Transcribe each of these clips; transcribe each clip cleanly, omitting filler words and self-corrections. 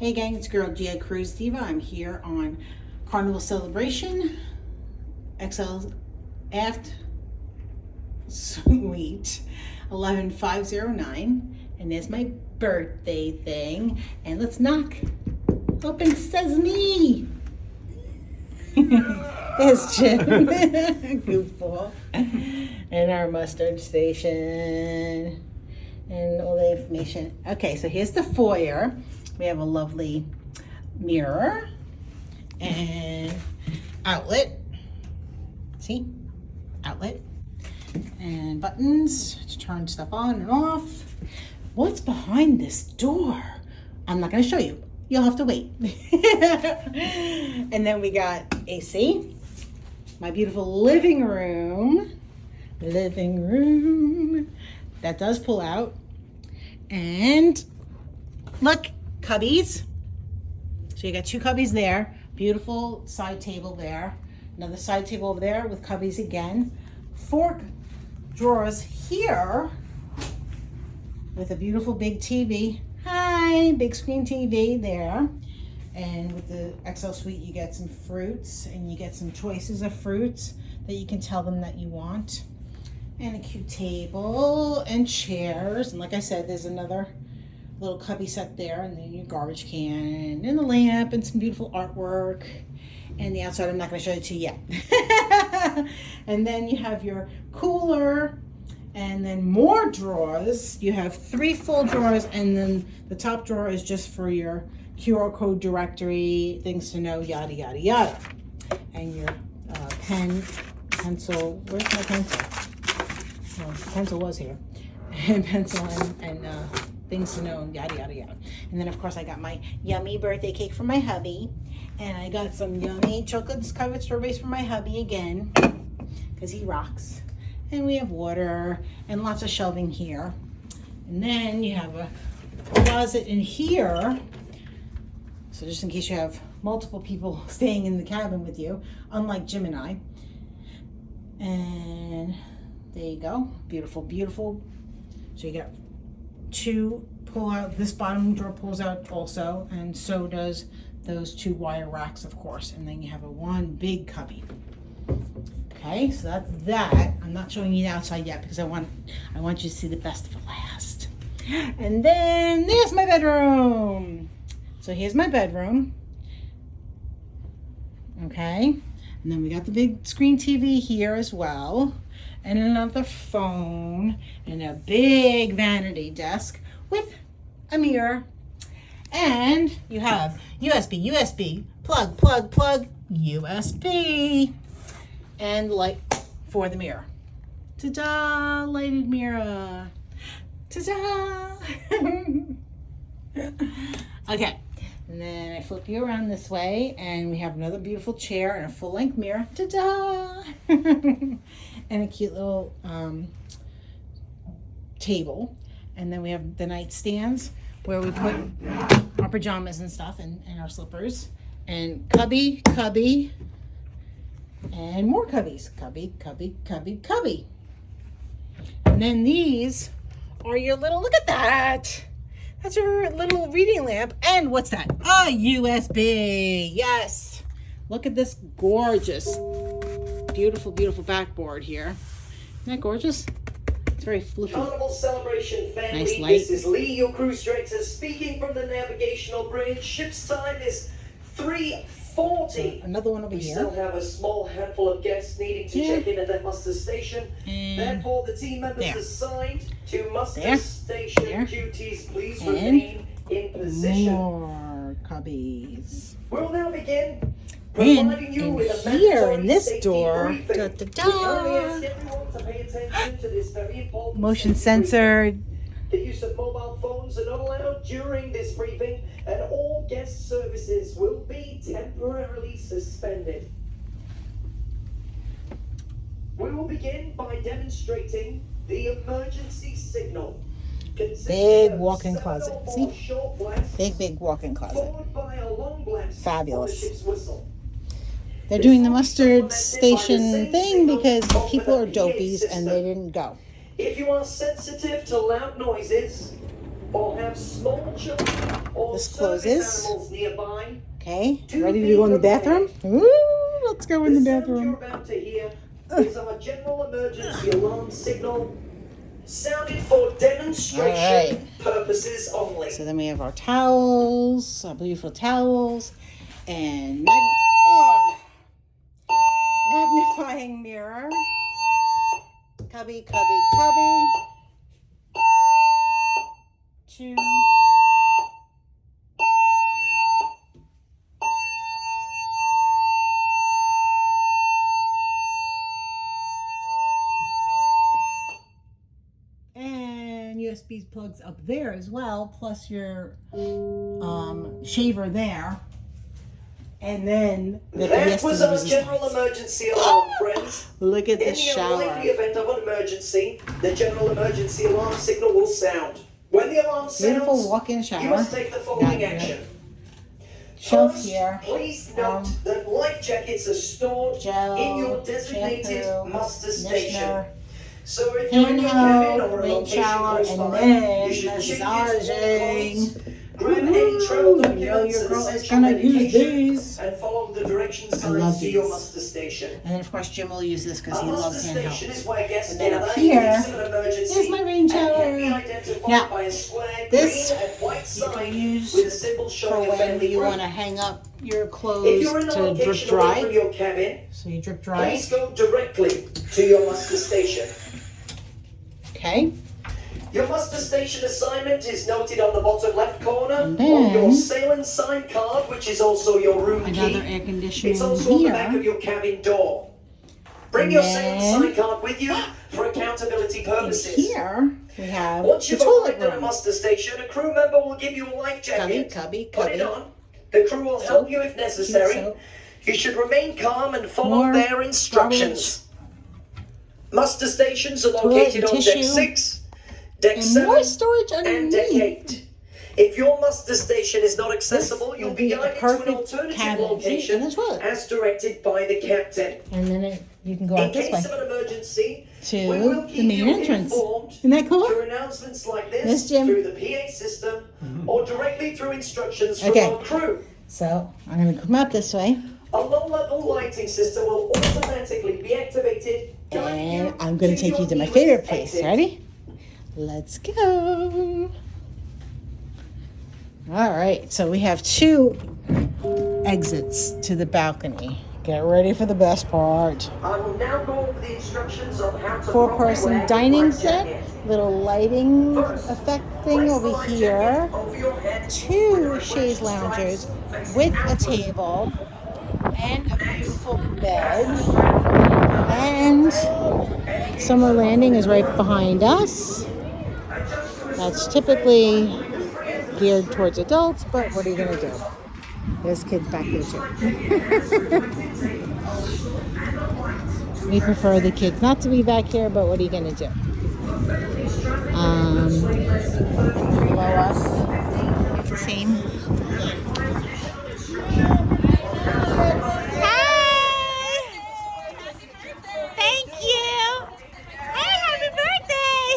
Hey gang, it's girl GiaCruiseDiva. I'm here on Carnival Celebration Excel Aft Suite 11509, and there's my birthday thing. And let's knock. Open sesame. There's Jim, goofball, and our mustard station, and all the information. Okay, so here's the foyer. We have a lovely mirror and outlet. See? Outlet. And buttons to turn stuff on and off. What's behind this door? I'm not going to show you. You'll have to wait. And then we got AC. My beautiful living room. That does pull out. And look, cubbies. So you got two cubbies there. Beautiful side table there. Another side table over there with cubbies again. 4 drawers here with a beautiful big TV. Hi, big screen TV there. And with the XL Suite, you get some fruits and you get some choices of fruits that you can tell them that you want. And a cute table and chairs. And like I said, there's another little cubby set there, and then your garbage can and the lamp and some beautiful artwork. And the outside I'm not going to show it to you yet. And then you have your cooler, and then more drawers. You have 3 full drawers, and then the top drawer is just for your QR code directory, things to know, yada yada yada. And your pencil. Where's my pencil? Well, the pencil was here. And pencil and things to know, and yada yada yada. And then of course I got my yummy birthday cake from my hubby, and I got some yummy chocolate covered strawberries from my hubby again, because he rocks. And we have water and lots of shelving here. And then you have a closet in here, so just in case you have multiple people staying in the cabin with you, unlike Jim and I. And there you go, beautiful, beautiful. So you got 2 pull out. This bottom drawer pulls out also, and so does those 2 wire racks, of course. And then you have a 1 big cubby. Okay, so that's that. I'm not showing you the outside yet because I want you to see the best for last. And then there's my bedroom. So here's my bedroom. Okay, and then we got the big screen TV here as well, and another phone, and a big vanity desk with a mirror. And you have USB, plug, USB, and light for the mirror. Ta-da, lighted mirror. Ta-da. Okay, and then I flip you around this way, and we have another beautiful chair and a full-length mirror. Ta-da. And a cute little table. And then we have the nightstands where we put our pajamas and stuff, and our slippers. And cubby, and more cubbies. Cubby. And then these are your little, look at that. That's your little reading lamp. And what's that? A USB. Yes. Look at this gorgeous, beautiful backboard here. Isn't that gorgeous? It's very fluffy. Carnival Celebration family, Nice light. This is Lee, your cruise director, speaking from the navigational bridge. Ship's time is 3:40. Another one over We here. still have a small handful of guests needing to check in at the muster station. And therefore, the team members there. assigned to muster There. station There. duties, please And remain in position. more cubbies. We'll now begin. And Providing you in with a here, mandatory in this safety door, briefing. da, da, da. We kindly ask everyone to pay attention to this very important Motion safety briefing. censored. The use of mobile phones are not allowed during this briefing, and all guest services will be temporarily suspended. We will begin by demonstrating the emergency signal. Big walk-in closet. See? Big walk-in closet. Followed by a long blast Fabulous. on the ship's whistle. They're doing the mustard station thing because people are dopies and they didn't go. If you are sensitive to loud noises, or have small children or This service closes. animals nearby, Okay, do ready to be go in the prepared. bathroom? Ooh, let's go in the The sound bathroom. you're about to hear is our general emergency alarm signal, sounded for demonstration purposes only. So then we have our towels, our beautiful towels, and magnifying mirror. Cubby, cubby, cubby. 2. And USB plugs up there as well, plus your shaver there. And then That was our general emergency alarm, friends. Look at the In the shower. unlikely event of an emergency, the general emergency alarm signal will sound. When the alarm Beautiful sounds, walk-in shower. you must take the following action. Shelf First, here. please note that life jackets are stored Gel, in your designated shampoo, muster station. conditioner, So if you're in your cabin handheld, or a rain location shower, close and by, then you should change massaging. into warm clothes, grab any travel You know documents your and girl is essential gonna use medication, these. and follow the direction love signs to your these. muster station. And then of course Jim will use this because A he muster loves station is handheld. where guests And then up gather here, in case of an emergency here's my rain and shower. can be identified Now, by a square this green and white you can sign use with a symbol for showing a when family you group. want to hang up your If clothes you're in a to drip location away from dry. your cabin, So you drip dry. please go directly to your muster station. Okay. Your muster station assignment is noted on the bottom left corner And of your then- sail sign card, which is also your room Another key. air conditioner It's also on the back of here. your cabin door. Bring And your then- sail sign card with you for accountability And purposes. here we have Once the you've toilet arrived at a room. muster station, a crew member will give you a life jacket. Cubby, Put cubby. it on. The crew will help you if necessary. soap. You should remain calm and follow More their instructions. Muster stations are Toilet located and on tissue. deck 6, deck And 7, more storage and deck underneath. 8. If your muster station is not This accessible, you'll would be be a guided to an perfect alternative cabin location and a toilet. as directed by the captain. And then you can go In out this case way of an emergency, to we will the keep main you entrance. informed Isn't that cool? through announcements like Yes, this, Jim. through the PA system, or directly through instructions from Okay. our crew. So I'm going to come out this way. A low-level lighting system will automatically be activated. guiding you And I'm going to take you your to my nearest favorite place. exit. Ready? Let's go. All right. So we have 2 exits to the balcony. Get ready for the best part. I will now go over the instructions on how to 4-person properly dining life set. jacket. Little lighting First, effect thing place the over life here. jacket over your head 2 with chaise reflection loungers stripes with facing a outward. table and a beautiful bed. And summer landing is right behind us. That's typically geared towards adults, but what are you going to do? There's kids back there too. We prefer the kids not to be back here, but what are you going to do? Below us, it's the same. Hi! Thank you! Hey, happy birthday!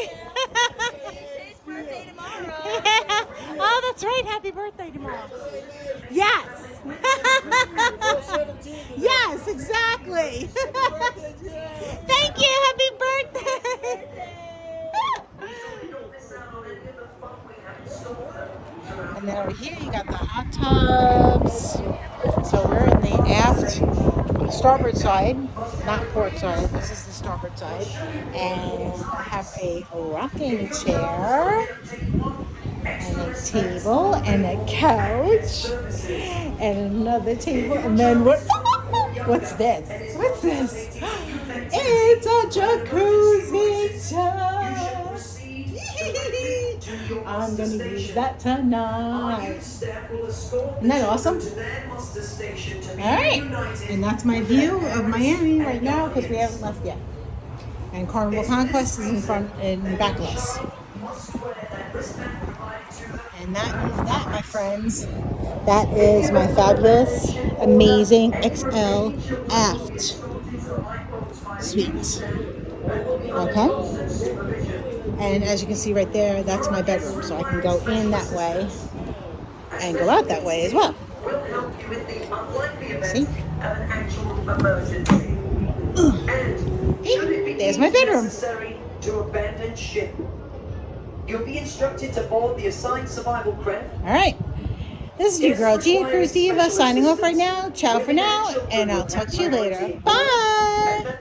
Today's birthday tomorrow. Oh, that's right. Happy birthday tomorrow. Yes. Yes, exactly. Thank you. Happy birthday. And then over here you got the hot tubs. So we're in the aft starboard side, not port side. This is the starboard side. And I have a rocking chair and a table and a couch and another table. And then what's this? What's this? It's a jacuzzi tub. I'm gonna use that tonight. Isn't that awesome? Alright, and that's my view of Miami right now because we haven't left yet. And Carnival Conquest is in front and back of us. And that is that, my friends. That is my fabulous, amazing XL Aft suite. Okay? And as you can see right there, that's my bedroom. So I can go in that way and go out that way as well. We'll help you with the unlikely See? event of an actual emergency. And should it be There's my bedroom. necessary to abandon ship, you'll be instructed to board the assigned survival craft. All right. This is your girl, GiaCruiseDiva, signing off right now. Ciao for now, and I'll talk to you later. Bye.